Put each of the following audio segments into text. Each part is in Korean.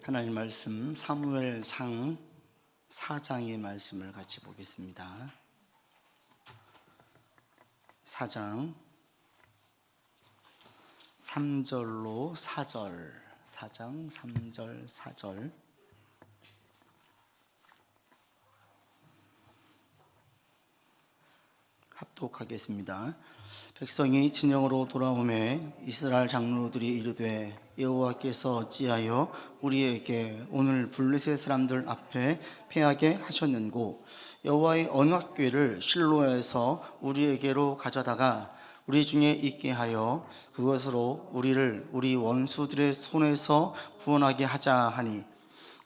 하나님 말씀 사무엘상 4장의 말씀을 같이 보겠습니다. 4장 3절로 4절, 4장 3절 4절. 합독하겠습니다. 백성이 진영으로 돌아오매 이스라엘 장로들이 이르되 여호와께서 어찌하여 우리에게 오늘 블레셋 사람들 앞에 패하게 하셨는고 여호와의 언약궤를 실로에서 우리에게로 가져다가 우리 중에 있게 하여 그것으로 우리를 우리 원수들의 손에서 구원하게 하자 하니,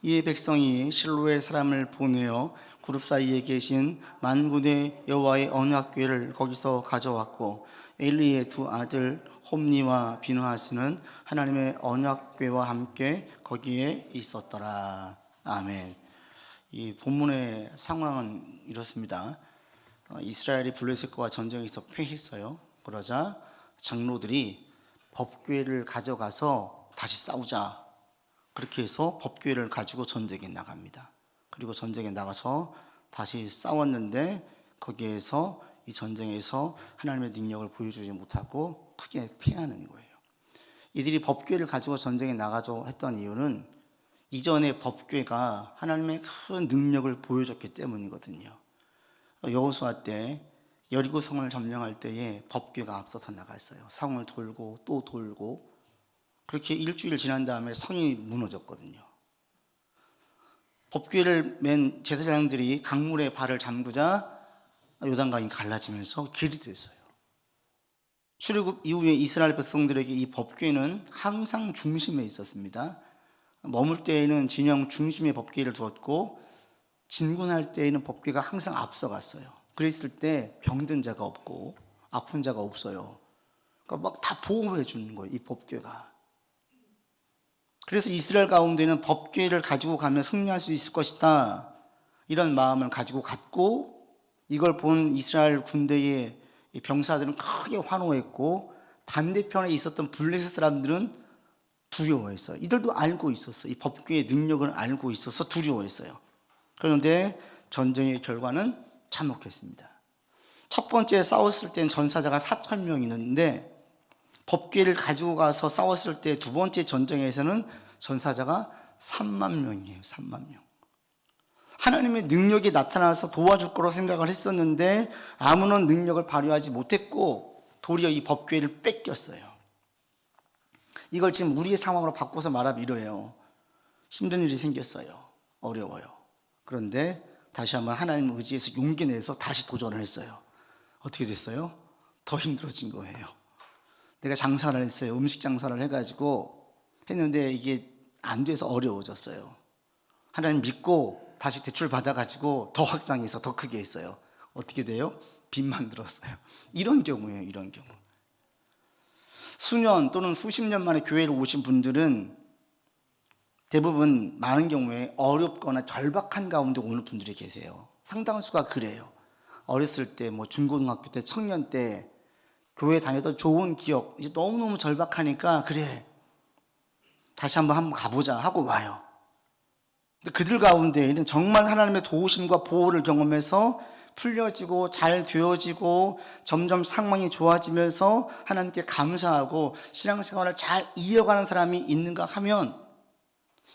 이에 백성이 실로의 사람을 보내어 그룹 사이에 계신 만군의 여호와의 언약궤를 거기서 가져왔고, 엘리의 두 아들 홈니와 비느하스는 하나님의 언약궤와 함께 거기에 있었더라. 아멘. 이 본문의 상황은 이렇습니다. 이스라엘이 블레셋과 전쟁에서 패했어요. 그러자 장로들이 법궤를 가져가서 다시 싸우자, 그렇게 해서 법궤를 가지고 전쟁에 나갑니다. 그리고 전쟁에 나가서 다시 싸웠는데 거기에서 이 전쟁에서 하나님의 능력을 보여주지 못하고 크게 패하는 거예요. 이들이 법궤를 가지고 전쟁에 나가자 했던 이유는 이전의 법궤가 하나님의 큰 능력을 보여줬기 때문이거든요. 여호수아 때 여리고 성을 점령할 때에 법궤가 앞서서 나갔어요. 성을 돌고 또 돌고, 그렇게 일주일 지난 다음에 성이 무너졌거든요. 법궤를 맨 제사장들이 강물에 발을 잠그자 요단강이 갈라지면서 길이 됐어요. 출애굽 이후에 이스라엘 백성들에게 이 법궤는 항상 중심에 있었습니다. 머물 때에는 진영 중심에 법궤를 두었고, 진군할 때에는 법궤가 항상 앞서갔어요. 그랬을 때 병든 자가 없고 아픈 자가 없어요. 그러니까 막 다 보호해 주는 거예요, 이 법궤가. 그래서 이스라엘 가운데는 법궤를 가지고 가면 승리할 수 있을 것이다, 이런 마음을 가지고 갔고, 이걸 본 이스라엘 군대의 병사들은 크게 환호했고, 반대편에 있었던 블레셋 사람들은 두려워했어요. 이들도 알고 있었어요. 이 법궤의 능력을 알고 있어서 두려워했어요. 그런데 전쟁의 결과는 참혹했습니다. 첫 번째 싸웠을 때는 전사자가 4,000명이 있는데, 법궤를 가지고 가서 싸웠을 때 두 번째 전쟁에서는 전사자가 3만 명이에요. 3만 명. 하나님의 능력이 나타나서 도와줄 거라고 생각을 했었는데 아무런 능력을 발휘하지 못했고, 도리어 이 법궤를 뺏겼어요. 이걸 지금 우리의 상황으로 바꿔서 말하면 이래요. 힘든 일이 생겼어요. 어려워요. 그런데 다시 한번 하나님 의지해서 용기 내서 다시 도전을 했어요. 어떻게 됐어요? 더 힘들어진 거예요. 내가 장사를 했어요. 음식 장사를 해가지고 했는데 이게 안 돼서 어려워졌어요. 하나님 믿고 다시 대출 받아가지고 더 확장해서 더 크게 했어요. 어떻게 돼요? 빚만 들었어요. 이런 경우예요. 이런 경우. 수년 또는 수십 년 만에 교회를 오신 분들은 대부분 많은 경우에 어렵거나 절박한 가운데 오는 분들이 계세요. 상당수가 그래요. 어렸을 때, 중고등학교 때, 청년 때 교회 다녔던 좋은 기억, 이제 너무너무 절박하니까 그래, 다시 한번 가보자 하고 와요. 근데 그들 가운데에는 정말 하나님의 도우심과 보호를 경험해서 풀려지고 잘 되어지고 점점 상황이 좋아지면서 하나님께 감사하고 신앙생활을 잘 이어가는 사람이 있는가 하면,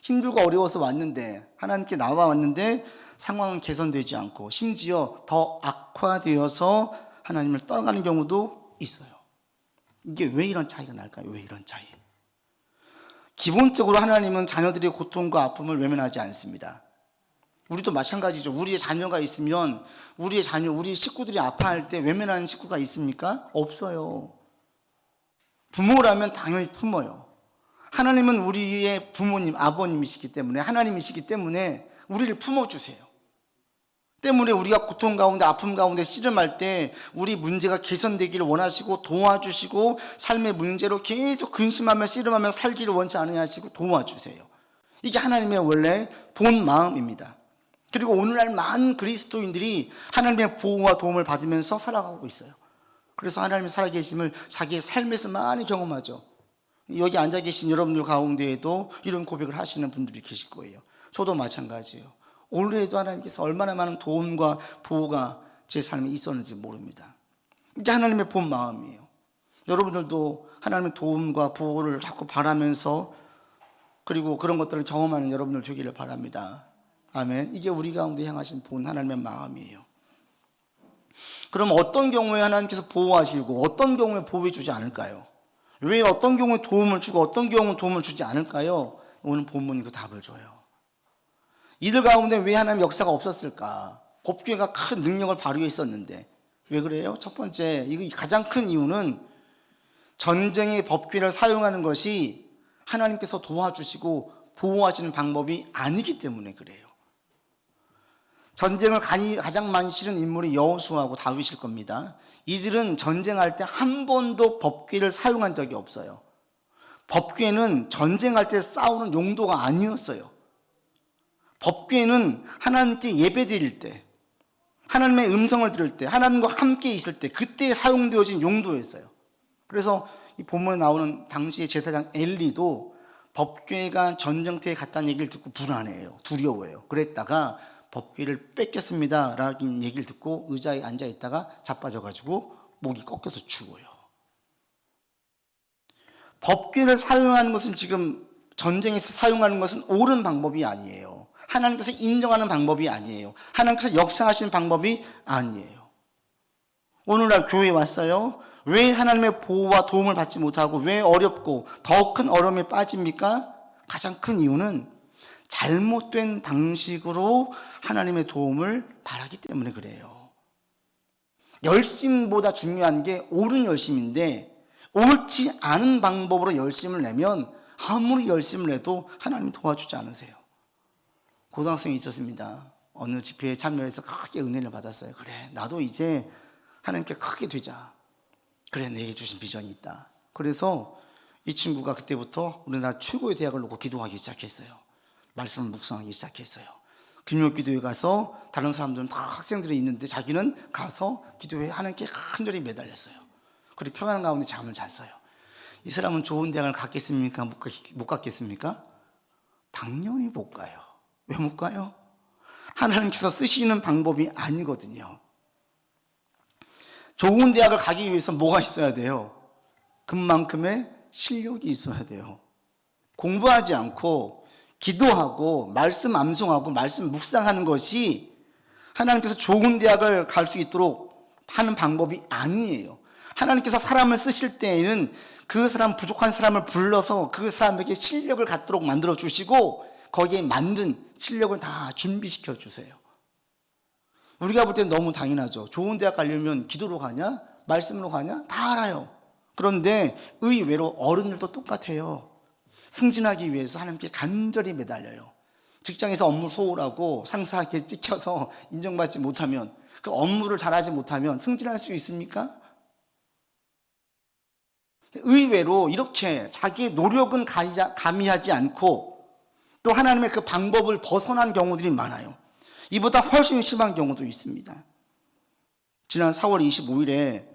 힘들고 어려워서 왔는데 하나님께 나와왔는데 상황은 개선되지 않고 심지어 더 악화되어서 하나님을 떠나가는 경우도 있어요. 이게 왜 이런 차이가 날까요? 왜 이런 차이? 기본적으로 하나님은 자녀들의 고통과 아픔을 외면하지 않습니다. 우리도 마찬가지죠. 우리의 자녀가 있으면 우리의 자녀, 우리 식구들이 아파할 때 외면하는 식구가 있습니까? 없어요. 부모라면 당연히 품어요. 하나님은 우리의 부모님, 아버님이시기 때문에, 하나님이시기 때문에 우리를 품어주세요. 때문에 우리가 고통 가운데, 아픔 가운데 씨름할 때 우리 문제가 개선되기를 원하시고 도와주시고, 삶의 문제로 계속 근심하며 씨름하며 살기를 원치 않으시고 도와주세요. 이게 하나님의 원래 본 마음입니다. 그리고 오늘날 많은 그리스도인들이 하나님의 보호와 도움을 받으면서 살아가고 있어요. 그래서 하나님의 살아계심을 자기의 삶에서 많이 경험하죠. 여기 앉아 계신 여러분들 가운데에도 이런 고백을 하시는 분들이 계실 거예요. 저도 마찬가지예요. 올해에도 하나님께서 얼마나 많은 도움과 보호가 제 삶에 있었는지 모릅니다. 이게 하나님의 본 마음이에요. 여러분들도 하나님의 도움과 보호를 자꾸 바라면서 그리고 그런 것들을 경험하는 여러분들 되기를 바랍니다. 아멘. 이게 우리 가운데 향하신 본 하나님의 마음이에요. 그럼 어떤 경우에 하나님께서 보호하시고 어떤 경우에 보호해 주지 않을까요? 왜 어떤 경우에 도움을 주고 어떤 경우에 도움을 주지 않을까요? 오늘 본문이 그 답을 줘요. 이들 가운데 왜 하나님 역사가 없었을까? 법궤가 큰 능력을 발휘했었는데 왜 그래요? 첫 번째, 이거 가장 큰 이유는 전쟁의 법궤를 사용하는 것이 하나님께서 도와주시고 보호하시는 방법이 아니기 때문에 그래요. 전쟁을 가장 많이 치른 인물이 여호수아하고 다윗일 겁니다. 이들은 전쟁할 때 한 번도 법궤를 사용한 적이 없어요. 법궤는 전쟁할 때 싸우는 용도가 아니었어요. 법궤는 하나님께 예배드릴 때, 하나님의 음성을 들을 때, 하나님과 함께 있을 때 그때 사용되어진 용도였어요. 그래서 이 본문에 나오는 당시의 제사장 엘리도 법궤가 전쟁터에 갔다는 얘기를 듣고 불안해요. 두려워해요. 그랬다가 법궤를 뺏겼습니다 라는 얘기를 듣고 의자에 앉아 있다가 자빠져가지고 목이 꺾여서 죽어요. 법궤를 사용하는 것은 지금 전쟁에서 사용하는 것은 옳은 방법이 아니에요. 하나님께서 인정하는 방법이 아니에요. 하나님께서 역사하시는 방법이 아니에요. 오늘날 교회에 왔어요. 왜 하나님의 보호와 도움을 받지 못하고 왜 어렵고 더 큰 어려움에 빠집니까? 가장 큰 이유는 잘못된 방식으로 하나님의 도움을 바라기 때문에 그래요. 열심보다 중요한 게 옳은 열심인데 옳지 않은 방법으로 열심을 내면 아무리 열심을 내도 하나님 도와주지 않으세요. 고등학생이 있었습니다. 어느 집회에 참여해서 크게 은혜를 받았어요. 그래, 나도 이제 하나님께 크게 되자. 그래, 내게 주신 비전이 있다. 그래서 이 친구가 그때부터 우리나라 최고의 대학을 놓고 기도하기 시작했어요. 말씀을 묵상하기 시작했어요. 금요기도에 가서 다른 사람들은 다 학생들이 있는데 자기는 가서 기도에 하나님께 간절히 매달렸어요. 그리고 평안한 가운데 잠을 잤어요. 이 사람은 좋은 대학을 갔겠습니까? 못 갔겠습니까? 당연히 못 가요. 왜 못 가요? 하나님께서 쓰시는 방법이 아니거든요. 좋은 대학을 가기 위해서 뭐가 있어야 돼요? 그만큼의 실력이 있어야 돼요. 공부하지 않고 기도하고 말씀 암송하고 말씀 묵상하는 것이 하나님께서 좋은 대학을 갈 수 있도록 하는 방법이 아니에요. 하나님께서 사람을 쓰실 때에는 그 사람 부족한 사람을 불러서 그 사람에게 실력을 갖도록 만들어 주시고 거기에 만든 실력을 다 준비시켜 주세요. 우리가 볼 땐 너무 당연하죠. 좋은 대학 가려면 기도로 가냐? 말씀으로 가냐? 다 알아요. 그런데 의외로 어른들도 똑같아요. 승진하기 위해서 하나님께 간절히 매달려요. 직장에서 업무 소홀하고 상사에게 찍혀서 인정받지 못하면 그 업무를 잘하지 못하면 승진할 수 있습니까? 의외로 이렇게 자기의 노력은 가미하지 않고 또 하나님의 그 방법을 벗어난 경우들이 많아요. 이보다 훨씬 심한 경우도 있습니다. 지난 4월 25일에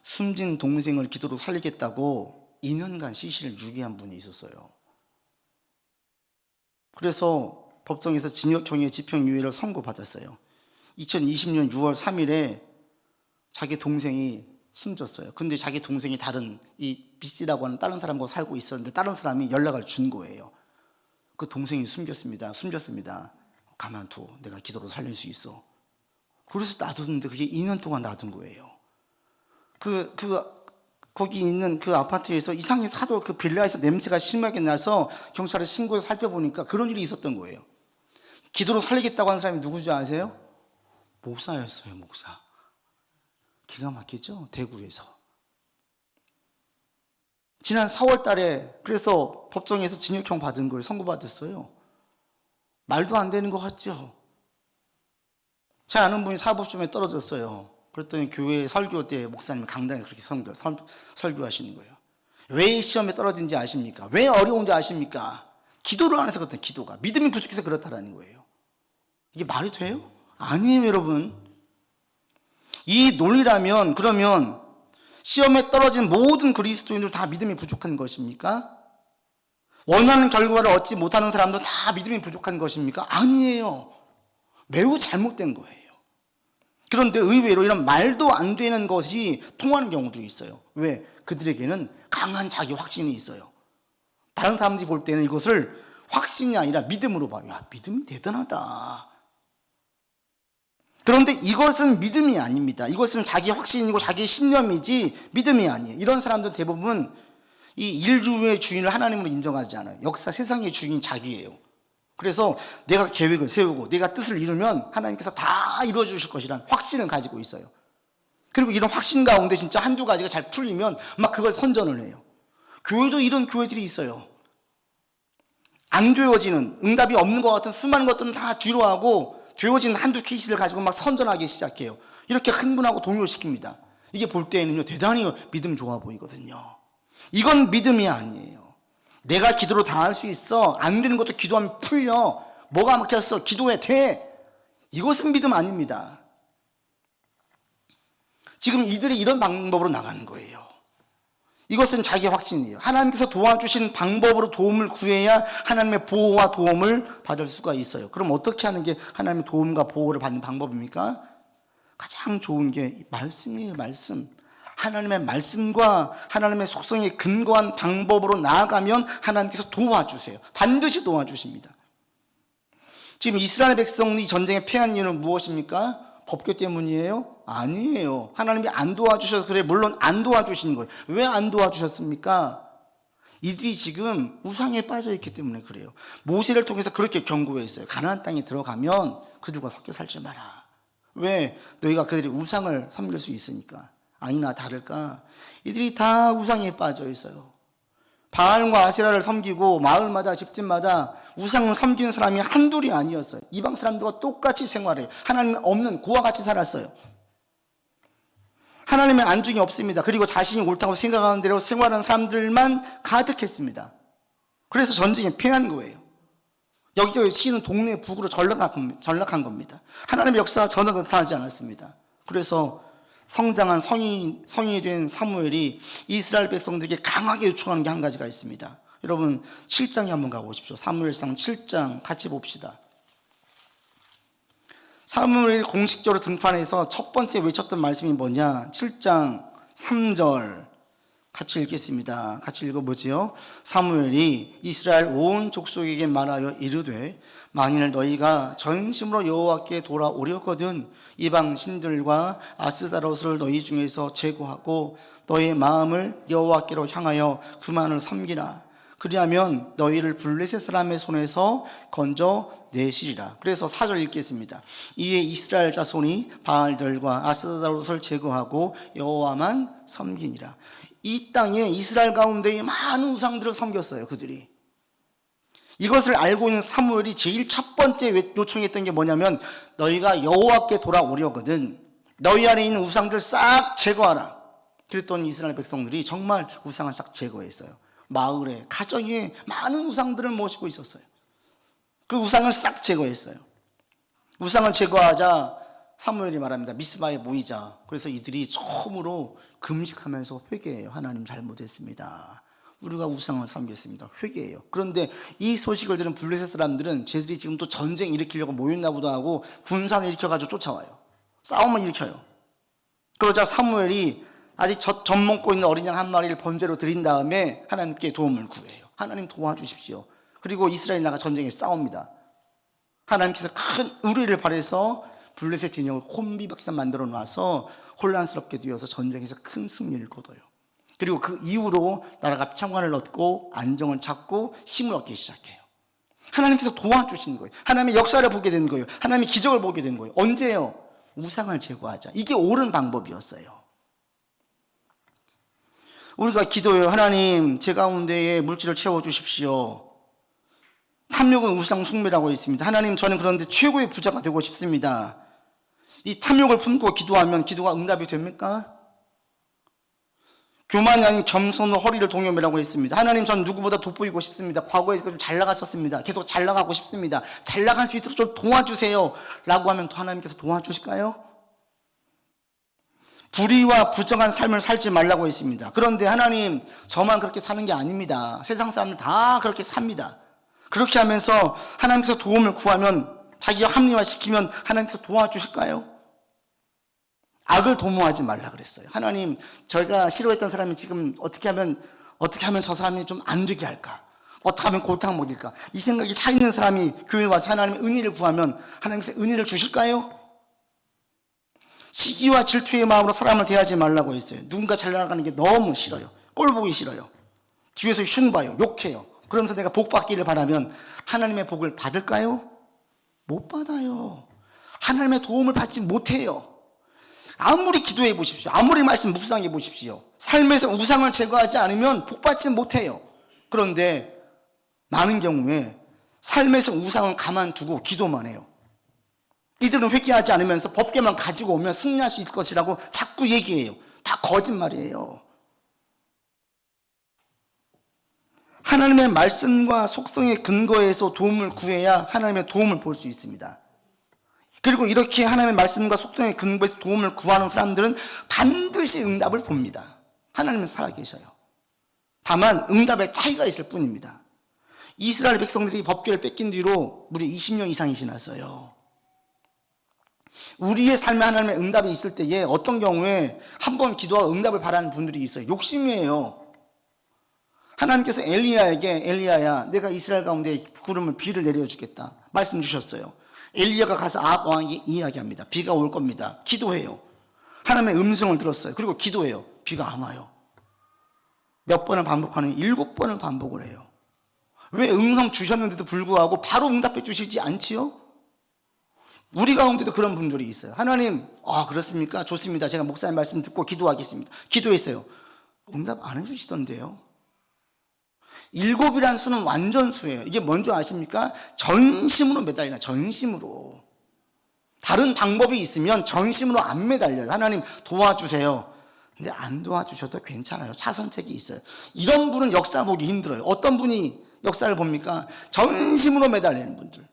숨진 동생을 기도로 살리겠다고 2년간 시신을 유기한 분이 있었어요. 그래서 법정에서 징역형의 집행유예를 선고받았어요. 2020년 6월 3일에 자기 동생이 숨졌어요. 근데 자기 동생이 다른 이 B씨라고 하는 다른 사람과 살고 있었는데 다른 사람이 연락을 준 거예요. 그 동생이 숨졌습니다. 가만둬. 내가 기도로 살릴 수 있어. 그래서 놔뒀는데 그게 2년 동안 놔둔 거예요. 거기 있는 그 아파트에서 이상하게 사도 그 빌라에서 냄새가 심하게 나서 경찰에 신고해서 살펴보니까 그런 일이 있었던 거예요. 기도로 살리겠다고 하는 사람이 누구지 아세요? 목사였어요, 목사. 기가 막히죠? 대구에서. 지난 4월 달에 그래서 법정에서 징역형 받은 걸 선고받았어요. 말도 안 되는 것 같죠? 제 아는 분이 사법시험에 떨어졌어요. 그랬더니 교회 설교 때 목사님 강단에 그렇게 설교하시는 거예요. 왜 시험에 떨어진지 아십니까? 왜 어려운지 아십니까? 기도를 안 해서 그렇다. 기도가 믿음이 부족해서 그렇다라는 거예요. 이게 말이 돼요? 아니에요, 여러분. 이 논리라면 그러면 시험에 떨어진 모든 그리스도인들 다 믿음이 부족한 것입니까? 원하는 결과를 얻지 못하는 사람도 다 믿음이 부족한 것입니까? 아니에요. 매우 잘못된 거예요. 그런데 의외로 이런 말도 안 되는 것이 통하는 경우들이 있어요. 왜? 그들에게는 강한 자기 확신이 있어요. 다른 사람들이 볼 때는 이것을 확신이 아니라 믿음으로 봐요. 야, 믿음이 대단하다. 그런데 이것은 믿음이 아닙니다. 이것은 자기 확신이고 자기 신념이지 믿음이 아니에요. 이런 사람들 대부분 이 인류의 주인을 하나님으로 인정하지 않아요. 역사 세상의 주인이 자기예요. 그래서 내가 계획을 세우고 내가 뜻을 이루면 하나님께서 다 이루어 주실 것이란 확신을 가지고 있어요. 그리고 이런 확신 가운데 진짜 한두 가지가 잘 풀리면 막 그걸 선전을 해요. 교회도 이런 교회들이 있어요. 안 되어지는, 응답이 없는 것 같은 수많은 것들은 다 뒤로 하고 되어진 한두 케이스를 가지고 막 선전하기 시작해요. 이렇게 흥분하고 동요시킵니다. 이게 볼 때에는요, 대단히 믿음 좋아 보이거든요. 이건 믿음이 아니에요. 내가 기도로 다 할 수 있어. 안 되는 것도 기도하면 풀려. 뭐가 막혔어. 기도해. 돼. 이것은 믿음 아닙니다. 지금 이들이 이런 방법으로 나가는 거예요. 이것은 자기 확신이에요. 하나님께서 도와주신 방법으로 도움을 구해야 하나님의 보호와 도움을 받을 수가 있어요. 그럼 어떻게 하는 게 하나님의 도움과 보호를 받는 방법입니까? 가장 좋은 게 말씀이에요. 말씀. 하나님의 말씀과 하나님의 속성에 근거한 방법으로 나아가면 하나님께서 도와주세요. 반드시 도와주십니다. 지금 이스라엘 백성이 전쟁에 패한 이유는 무엇입니까? 법궤 때문이에요? 아니에요. 하나님이 안 도와주셔서 그래. 물론 안 도와주시는 거예요. 왜 안 도와주셨습니까? 이들이 지금 우상에 빠져있기 때문에 그래요. 모세를 통해서 그렇게 경고했어요. 가나안 땅에 들어가면 그들과 섞여 살지 마라. 왜? 너희가 그들이 우상을 섬길 수 있으니까. 아니나 다를까? 이들이 다 우상에 빠져 있어요. 바알과 아세라를 섬기고 마을마다 집집마다 우상을 섬기는 사람이 한둘이 아니었어요. 이방 사람들과 똑같이 생활해요. 하나님 없는 고와 같이 살았어요. 하나님의 안중이 없습니다. 그리고 자신이 옳다고 생각하는 대로 생활하는 사람들만 가득했습니다. 그래서 전쟁에 패한 거예요. 여기저기 치는 동네 북으로 전락한 겁니다. 하나님의 역사가 전혀 나타나지 않았습니다. 그래서 성장한 성인이 된 사무엘이 이스라엘 백성들에게 강하게 요청하는 게 한 가지가 있습니다. 여러분 7장에 한번 가보십시오. 사무엘상 7장 같이 봅시다. 사무엘이 공식적으로 등판해서 첫 번째 외쳤던 말씀이 뭐냐? 7장 3절 같이 읽겠습니다. 같이 읽어보지요. 사무엘이 이스라엘 온 족속에게 말하여 이르되 만일 너희가 전심으로 여호와께 돌아오려거든 이방 신들과 아스다롯을 너희 중에서 제거하고 너희의 마음을 여호와께로 향하여 그만을 섬기라. 그리하면 너희를 블레셋 사람의 손에서 건져 내시리라. 그래서 4절 읽겠습니다. 이에 이스라엘 자손이 바알들과 아스다롯을 제거하고 여호와만 섬기니라. 이 땅에 이스라엘 가운데 많은 우상들을 섬겼어요. 그들이. 이것을 알고 있는 사무엘이 제일 첫 번째 요청했던 게 뭐냐면 너희가 여호와께 돌아오려거든 너희 안에 있는 우상들 싹 제거하라. 그랬더니 이스라엘 백성들이 정말 우상을 싹 제거했어요. 마을에, 가정에 많은 우상들을 모시고 있었어요. 그 우상을 싹 제거했어요. 우상을 제거하자 사무엘이 말합니다. 미스바에 모이자. 그래서 이들이 처음으로 금식하면서 회개해요. 하나님 잘못했습니다. 우리가 우상을 섬겼습니다. 회개해요. 그런데 이 소식을 들은 블레셋 사람들은 쟤들이 지금 또 전쟁 일으키려고 모였나 보다 하고 군사를 일으켜가지고 쫓아와요. 싸움을 일으켜요. 그러자 사무엘이 아직 젖 먹고 있는 어린 양 한 마리를 번제로 드린 다음에 하나님께 도움을 구해요. 하나님 도와주십시오. 그리고 이스라엘 나가 전쟁에 싸웁니다. 하나님께서 큰 의뢰를 발해서 블레셋 진영을 혼비박산 만들어 놔서 혼란스럽게 되어서 전쟁에서 큰 승리를 거둬요. 그리고 그 이후로 나라가 평안을 얻고 안정을 찾고 힘을 얻기 시작해요. 하나님께서 도와주신 거예요. 하나님의 역사를 보게 된 거예요. 하나님의 기적을 보게 된 거예요. 언제요? 우상을 제거하자. 이게 옳은 방법이었어요. 우리가 기도해요. 하나님 제 가운데에 물질을 채워주십시오. 탐욕은 우상 숭배라고 있습니다. 하나님 저는 그런데 최고의 부자가 되고 싶습니다. 이 탐욕을 품고 기도하면 기도가 응답이 됩니까? 교만이 아닌 겸손으로 허리를 동여매라고 했습니다. 하나님 전 누구보다 돋보이고 싶습니다. 과거에 좀 잘 나갔었습니다. 계속 잘 나가고 싶습니다. 잘 나갈 수 있도록 좀 도와주세요 라고 하면 또 하나님께서 도와주실까요? 불의와 부정한 삶을 살지 말라고 했습니다. 그런데 하나님, 저만 그렇게 사는 게 아닙니다. 세상 사람들 다 그렇게 삽니다. 그렇게 하면서 하나님께서 도움을 구하면, 자기가 합리화시키면 하나님께서 도와주실까요? 악을 도모하지 말라 그랬어요. 하나님, 저희가 싫어했던 사람이 지금 어떻게 하면 저 사람이 좀 안 되게 할까? 어떻게 하면 골탕 먹일까? 이 생각이 차 있는 사람이 교회에 와서 하나님의 은혜를 구하면 하나님께서 은혜를 주실까요? 시기와 질투의 마음으로 사람을 대하지 말라고 했어요. 누군가 잘 나가는 게 너무 싫어요. 꼴 보기 싫어요. 뒤에서 흉봐요. 욕해요. 그러면서 내가 복 받기를 바라면 하나님의 복을 받을까요? 못 받아요. 하나님의 도움을 받지 못해요. 아무리 기도해 보십시오. 아무리 말씀 묵상해 보십시오. 삶에서 우상을 제거하지 않으면 복 받지 못해요. 그런데 많은 경우에 삶에서 우상을 가만두고 기도만 해요. 이들은 회개하지 않으면서 법궤만 가지고 오면 승리할 수 있을 것이라고 자꾸 얘기해요. 다 거짓말이에요. 하나님의 말씀과 속성의 근거에서 도움을 구해야 하나님의 도움을 볼 수 있습니다. 그리고 이렇게 하나님의 말씀과 속성의 근거에서 도움을 구하는 사람들은 반드시 응답을 봅니다. 하나님은 살아계셔요. 다만 응답에 차이가 있을 뿐입니다. 이스라엘 백성들이 법궤를 뺏긴 뒤로 무려 20년 이상이 지났어요. 우리의 삶에 하나님의 응답이 있을 때에 어떤 경우에 한 번 기도하고 응답을 바라는 분들이 있어요. 욕심이에요. 하나님께서 엘리야야, 내가 이스라엘 가운데 구름을 비를 내려주겠다 말씀 주셨어요. 엘리야가 가서 아합 왕에게 이야기합니다. 비가 올 겁니다. 기도해요. 하나님의 음성을 들었어요. 그리고 기도해요. 비가 안 와요. 몇 번을 반복하는 7번을 반복을 해요. 왜 음성 주셨는데도 불구하고 바로 응답해 주시지 않지요? 우리 가운데도 그런 분들이 있어요. 하나님, 그렇습니까? 좋습니다. 제가 목사님 말씀 듣고 기도하겠습니다. 기도했어요. 응답 안 해주시던데요. 7이라는 수는 완전수예요. 이게 뭔지 아십니까? 전심으로 매달리나, 전심으로. 다른 방법이 있으면 전심으로 안 매달려요. 하나님 도와주세요. 근데 안 도와주셔도 괜찮아요. 차선책이 있어요. 이런 분은 역사 보기 힘들어요. 어떤 분이 역사를 봅니까? 전심으로 매달리는 분들.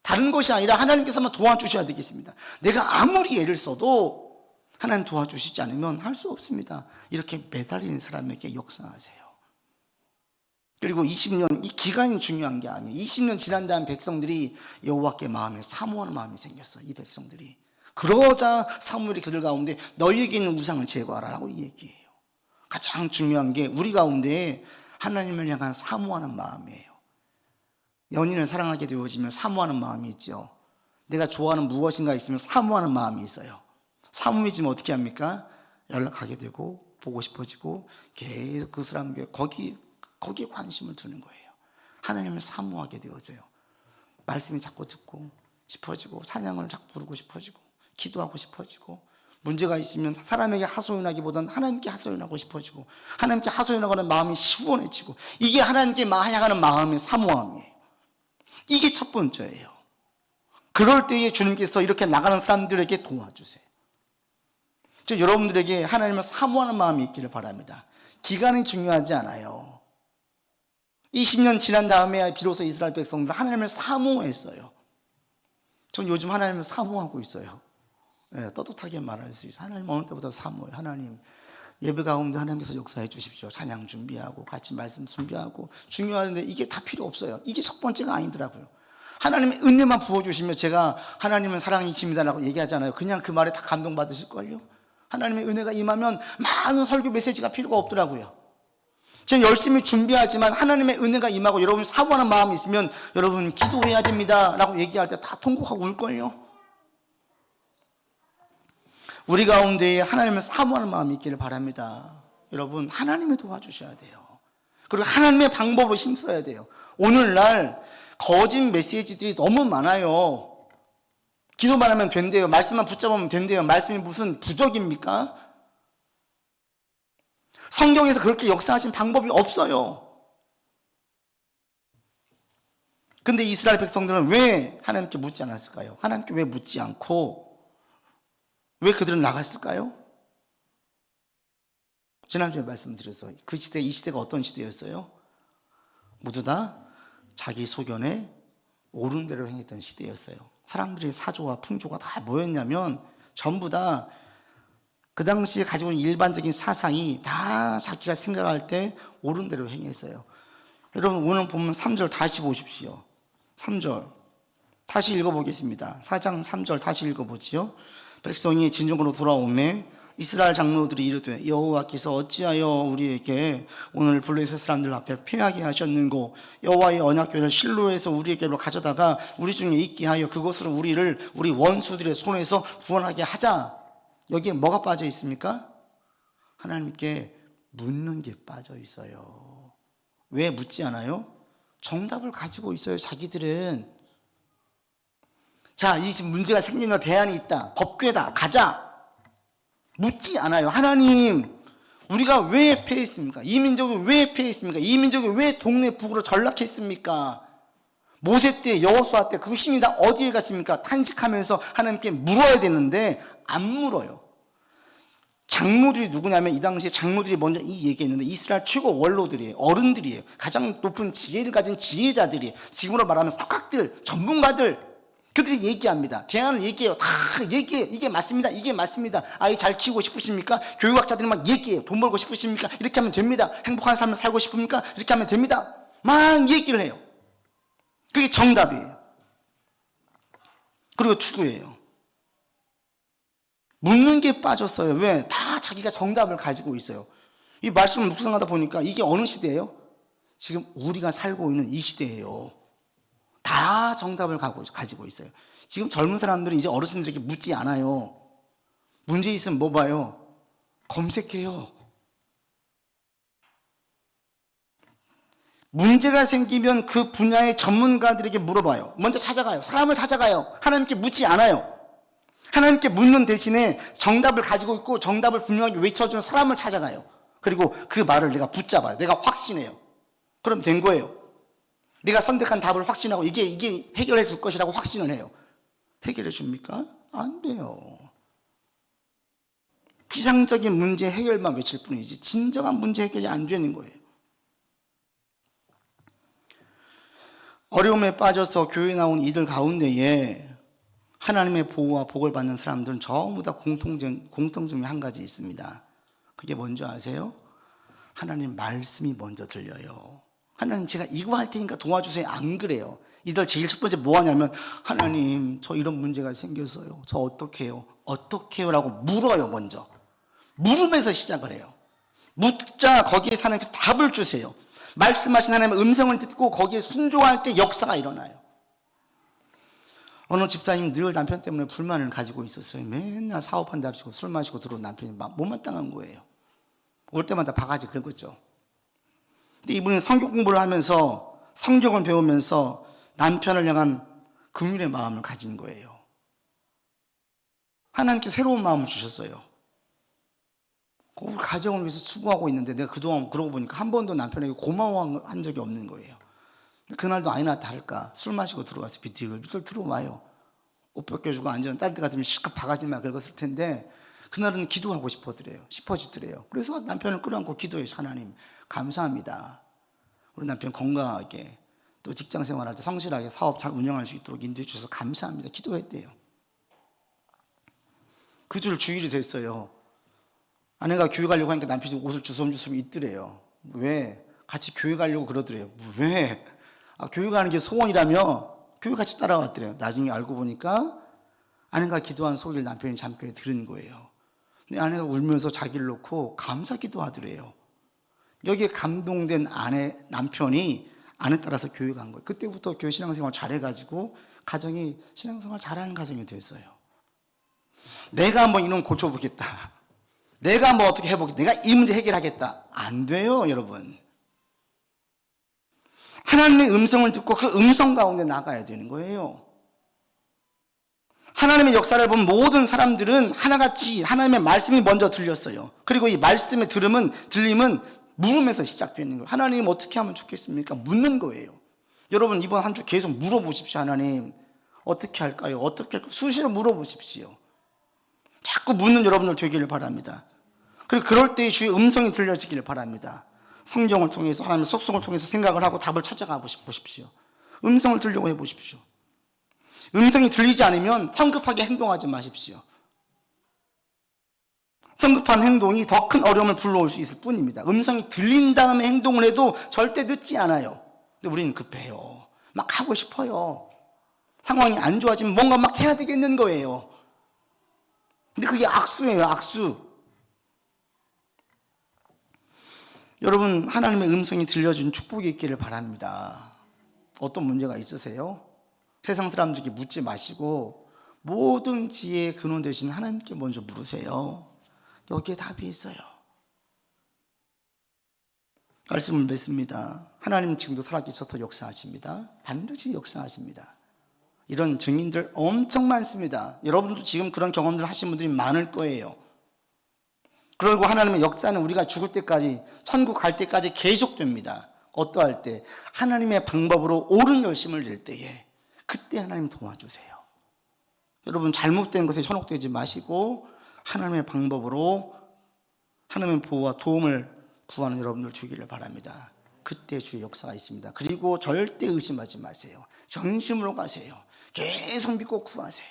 다른 것이 아니라 하나님께서만 도와주셔야 되겠습니다. 내가 아무리 애를 써도 하나님 도와주시지 않으면 할 수 없습니다. 이렇게 매달리는 사람에게 역사하세요. 그리고 20년, 이 기간이 중요한 게 아니에요. 20년 지난 다음 백성들이 여호와께 마음에 사모하는 마음이 생겼어요. 이 백성들이. 그러자 사무엘이 그들 가운데 너희에게 있는 우상을 제거하라고 얘기해요. 가장 중요한 게 우리 가운데 하나님을 향한 사모하는 마음이에요. 연인을 사랑하게 되어지면 사모하는 마음이 있죠. 내가 좋아하는 무엇인가 있으면 사모하는 마음이 있어요. 사모해지면 어떻게 합니까? 연락하게 되고 보고 싶어지고 계속 그 사람에게 거기에 관심을 두는 거예요. 하나님을 사모하게 되어져요. 말씀이 자꾸 듣고 싶어지고 찬양을 자꾸 부르고 싶어지고 기도하고 싶어지고 문제가 있으면 사람에게 하소연하기보다는 하나님께 하소연하고 싶어지고 하나님께 하소연하는 마음이 시원해지고 이게 하나님께 향하는 마음의 사모함이에요. 이게 첫 번째예요. 그럴 때에 주님께서 이렇게 나가는 사람들에게 도와주세요. 저 여러분들에게 하나님을 사모하는 마음이 있기를 바랍니다. 기간이 중요하지 않아요. 20년 지난 다음에 비로소 이스라엘 백성들은 하나님을 사모했어요. 전 요즘 하나님을 사모하고 있어요. 네, 떳떳하게 말할 수 있어요. 하나님 어느 때보다 사모해요. 하나님 예배 가운데 하나님께서 역사해 주십시오. 찬양 준비하고 같이 말씀 준비하고 중요한데 이게 다 필요 없어요. 이게 첫 번째가 아니더라고요. 하나님의 은혜만 부어주시면 제가 하나님은 사랑이십니다라고 얘기하잖아요. 그냥 그 말에 다 감동받으실걸요. 하나님의 은혜가 임하면 많은 설교 메시지가 필요가 없더라고요. 제가 열심히 준비하지만 하나님의 은혜가 임하고 여러분이 사모하는 마음이 있으면 여러분 기도해야 됩니다 라고 얘기할 때 다 통곡하고 울걸요. 우리 가운데에 하나님을 사모하는 마음이 있기를 바랍니다. 여러분 하나님이 도와주셔야 돼요. 그리고 하나님의 방법으로 힘써야 돼요. 오늘날 거짓 메시지들이 너무 많아요. 기도만 하면 된대요. 말씀만 붙잡으면 된대요. 말씀이 무슨 부적입니까? 성경에서 그렇게 역사하신 방법이 없어요. 근데 이스라엘 백성들은 왜 하나님께 묻지 않았을까요? 하나님께 왜 묻지 않고 왜 그들은 나갔을까요? 지난주에 말씀드렸어요. 그 시대, 이 시대가 어떤 시대였어요? 모두 다 자기 소견에 옳은 대로 행했던 시대였어요. 사람들의 사조와 풍조가 다 뭐였냐면 전부 다 그 당시에 가지고 있는 일반적인 사상이 다 자기가 생각할 때 옳은 대로 행했어요. 여러분 오늘 보면 3절 다시 보십시오. 3절 다시 읽어보겠습니다. 4장 3절 다시 읽어보지요. 백성이 진정으로 돌아오매 이스라엘 장로들이 이르되 여호와께서 어찌하여 우리에게 오늘 블레셋 사람들 앞에 패하게 하셨는고 여호와의 언약궤를 실로에서 우리에게로 가져다가 우리 중에 있게 하여 그것으로 우리를 우리 원수들의 손에서 구원하게 하자. 여기에 뭐가 빠져 있습니까? 하나님께 묻는 게 빠져 있어요. 왜 묻지 않아요? 정답을 가지고 있어요. 자기들은. 자, 이 지금 문제가 생기는 대안이 있다. 법궤다. 가자. 묻지 않아요. 하나님, 우리가 왜 패했습니까? 이 민족이 왜 패했습니까? 이 민족이 왜 동네 북으로 전락했습니까? 모세 때, 여호수아 때 그 힘이 다 어디에 갔습니까? 탄식하면서 하나님께 물어야 되는데 안 물어요. 장로들이 누구냐면 이 당시에 장로들이 먼저 이 얘기했는데 이스라엘 최고 원로들이에요. 어른들이에요. 가장 높은 지혜를 가진 지혜자들이, 지금으로 말하면 석학들, 전문가들, 그들이 얘기합니다. 대안을 얘기해요. 다 얘기해요. 이게 맞습니다. 이게 맞습니다. 아이 잘 키우고 싶으십니까? 교육학자들이 막 얘기해요. 돈 벌고 싶으십니까? 이렇게 하면 됩니다. 행복한 삶을 살고 싶습니까? 이렇게 하면 됩니다. 막 얘기를 해요. 그게 정답이에요. 그리고 추구예요. 묻는 게 빠졌어요. 왜? 다 자기가 정답을 가지고 있어요. 이 말씀을 묵상하다 보니까 이게 어느 시대예요? 지금 우리가 살고 있는 이 시대예요. 다 정답을 가지고 있어요. 지금 젊은 사람들은 이제 어르신들에게 묻지 않아요. 문제 있으면 뭐 봐요? 검색해요. 문제가 생기면 그 분야의 전문가들에게 물어봐요. 먼저 찾아가요. 사람을 찾아가요. 하나님께 묻지 않아요. 하나님께 묻는 대신에 정답을 가지고 있고 정답을 분명하게 외쳐주는 사람을 찾아가요. 그리고 그 말을 내가 붙잡아요. 내가 확신해요. 그럼 된 거예요. 내가 선택한 답을 확신하고 이게 해결해 줄 것이라고 확신을 해요. 해결해 줍니까? 안 돼요. 비상적인 문제 해결만 외칠 뿐이지 진정한 문제 해결이 안 되는 거예요. 어려움에 빠져서 교회에 나온 이들 가운데에 하나님의 보호와 복을 받는 사람들은 전부 다 공통점이 한 가지 있습니다. 그게 뭔지 아세요? 하나님 말씀이 먼저 들려요. 하나님 제가 이거 할 테니까 도와주세요. 안 그래요. 이들 제일 첫 번째 뭐 하냐면 하나님 저 이런 문제가 생겼어요. 저 어떻게 해요? 어떻게 해요? 라고 물어요. 먼저 물으면서 시작을 해요. 묻자 거기에 하나님께서 답을 주세요. 말씀하신 하나님의 음성을 듣고 거기에 순종할 때 역사가 일어나요. 어느 집사님 늘 남편 때문에 불만을 가지고 있었어요. 맨날 사업한답시고 술 마시고 들어온 남편이 못마땅한 거예요. 올 때마다 바가지 긁었죠. 근데 이분이 성경 공부를 하면서 성경을 배우면서 남편을 향한 긍휼의 마음을 가진 거예요. 하나님께 새로운 마음을 주셨어요. 우리 가정을 위해서 수고하고 있는데 내가 그동안 그러고 보니까 한 번도 남편에게 고마워한 적이 없는 거예요. 그날도 아니나 다를까 술 마시고 들어와서 비틀비틀 들어와요. 옷 벗겨주고 앉으면 딴 데 같으면 실컷 바가지만 긁었을 텐데 그날은 기도하고 싶어지더래요. 그래서 남편을 끌어안고 기도해서 하나님 감사합니다. 우리 남편 건강하게 또 직장 생활할 때 성실하게 사업 잘 운영할 수 있도록 인도해 주셔서 감사합니다. 기도했대요. 그 줄 주일이 됐어요. 아내가 교회 가려고 하니까 남편이 옷을 주섬주섬 입더래요. 왜? 같이 교회 가려고 그러더래요. 왜? 교회 가는 게 소원이라며 교회 같이 따라왔더래요. 나중에 알고 보니까 아내가 기도한 소리를 남편이 잠결에 들은 거예요. 근데 아내가 울면서 자기를 놓고 감사 기도하더래요. 여기에 감동된 남편이 아내 따라서 교회 간 거예요. 그때부터 교회 신앙생활 잘해가지고 가정이 신앙생활 잘하는 가정이 됐어요. 내가 한번 이놈 고쳐보겠다. 내가 한번 어떻게 해보겠다. 내가 이 문제 해결하겠다. 안 돼요, 여러분. 하나님의 음성을 듣고 그 음성 가운데 나가야 되는 거예요. 하나님의 역사를 본 모든 사람들은 하나같이 하나님의 말씀이 먼저 들렸어요. 그리고 이 말씀의 들림은 물으면서 시작되는 거예요. 하나님 어떻게 하면 좋겠습니까? 묻는 거예요. 여러분 이번 한 주 계속 물어보십시오. 하나님 어떻게 할까요? 어떻게 할까요? 수시로 물어보십시오. 자꾸 묻는 여러분들 되기를 바랍니다. 그리고 그럴 때 주의 음성이 들려지기를 바랍니다. 성경을 통해서 하나님의 속성을 통해서 생각을 하고 답을 찾아가 보십시오. 음성을 들려고 해보십시오. 음성이 들리지 않으면 성급하게 행동하지 마십시오. 성급한 행동이 더 큰 어려움을 불러올 수 있을 뿐입니다. 음성이 들린 다음에 행동을 해도 절대 늦지 않아요. 근데 우리는 급해요. 막 하고 싶어요. 상황이 안 좋아지면 뭔가 막 해야 되겠는 거예요. 근데 그게 악수예요, 악수. 여러분, 하나님의 음성이 들려준 축복이 있기를 바랍니다. 어떤 문제가 있으세요? 세상 사람들에게 묻지 마시고 모든 지혜의 근원 되신 하나님께 먼저 물으세요. 여기에 답이 있어요. 말씀을 맺습니다. 하나님 지금도 살아계셔서 역사하십니다. 반드시 역사하십니다. 이런 증인들 엄청 많습니다. 여러분도 지금 그런 경험들 하신 분들이 많을 거예요. 그리고 하나님의 역사는 우리가 죽을 때까지, 천국 갈 때까지 계속됩니다. 어떠할 때? 하나님의 방법으로 옳은 열심을 낼 때에, 그때 하나님 도와주세요. 여러분, 잘못된 것에 현혹되지 마시고 하나님의 방법으로 하나님의 보호와 도움을 구하는 여러분들 되기를 바랍니다. 그때 주의 역사가 있습니다. 그리고 절대 의심하지 마세요. 전심으로 가세요. 계속 믿고 구하세요.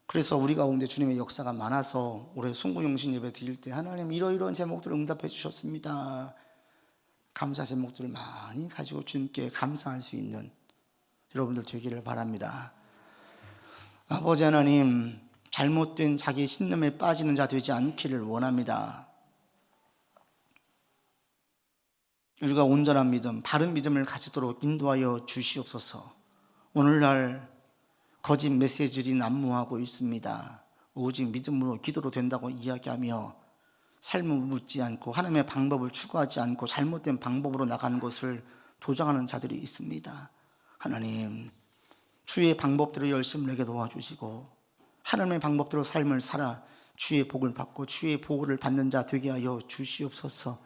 그래서 우리 가운데 주님의 역사가 많아서 올해 송구용신 예배 드릴 때 하나님 이러이러한 제목들을 응답해 주셨습니다. 감사 제목들을 많이 가지고 주님께 감사할 수 있는 여러분들 되기를 바랍니다. 아버지 하나님, 잘못된 자기 신념에 빠지는 자 되지 않기를 원합니다. 우리가 온전한 믿음, 바른 믿음을 가지도록 인도하여 주시옵소서. 오늘날 거짓 메시지들이 난무하고 있습니다. 오직 믿음으로 기도로 된다고 이야기하며 삶을 묻지 않고 하나님의 방법을 추구하지 않고 잘못된 방법으로 나가는 것을 조장하는 자들이 있습니다. 하나님, 주의 방법대로 열심을 내게 도와주시고 하나님의 방법대로 삶을 살아 주의 복을 받고 주의 보호를 받는 자 되게 하여 주시옵소서.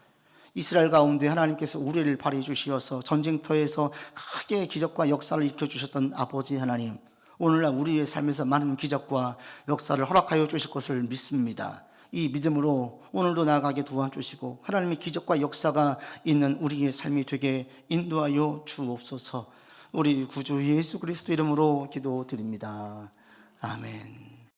이스라엘 가운데 하나님께서 우리를 발휘해 주시어서 전쟁터에서 크게 기적과 역사를 일으켜주셨던 아버지 하나님, 오늘날 우리의 삶에서 많은 기적과 역사를 허락하여 주실 것을 믿습니다. 이 믿음으로 오늘도 나아가게 도와주시고 하나님의 기적과 역사가 있는 우리의 삶이 되게 인도하여 주옵소서. 우리 구주 예수 그리스도 이름으로 기도드립니다. 아멘.